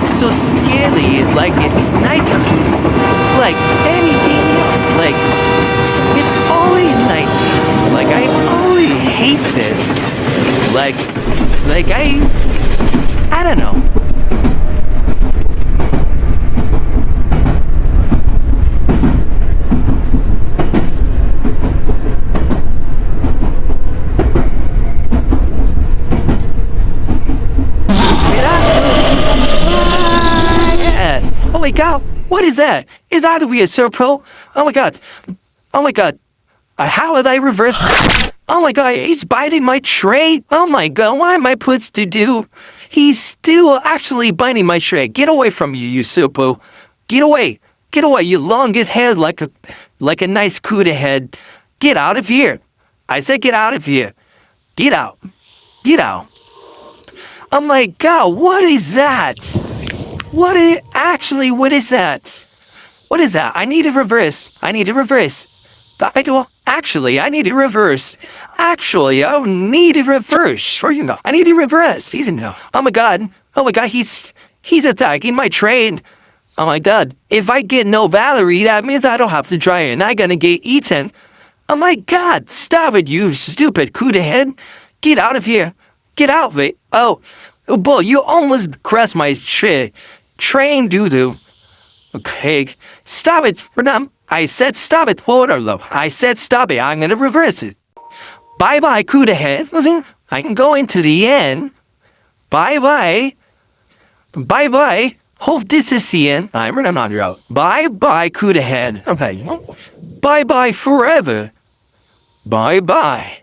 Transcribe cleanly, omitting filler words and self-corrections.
It's so scary, like it's nighttime. Like anything else, like it's always nighttime. Like I always hate this. Like I don't know. Oh my god, what is that? Is that a weird Pro? Oh my god. Oh my god. How did I reverse? Oh my god, he's biting my tray. Oh my god, what am I supposed to do? He's still actually biting my tray. Get away from me, you Super. Get away. Get away, you longest head like a nice CUDA head. Get out of here. I said get out of here. Get out. Get out. Oh my god, what is that? What is that? What is that? I need to reverse. I need to reverse. Actually, I need to reverse. Actually, I need to reverse. Sure you know. I need to reverse. Oh my god. Oh my god, he's attacking my train. Oh my god. If I get no Valerie, that means I don't have to try and I'm gonna get eaten. Oh my god, stop it, you stupid CUDA head. Get out of here. Get out of it. Oh, bull, you almost crushed my train doo-doo. Okay, stop it, Renam. I said stop it, Waterloo. I said stop it, I'm gonna reverse it. Bye-bye, CUDA head. I can go into the end. Bye-bye. Bye-bye. Hope this is the end. I'm not out. Bye-bye, CUDA head. Okay. Bye-bye forever. Bye-bye.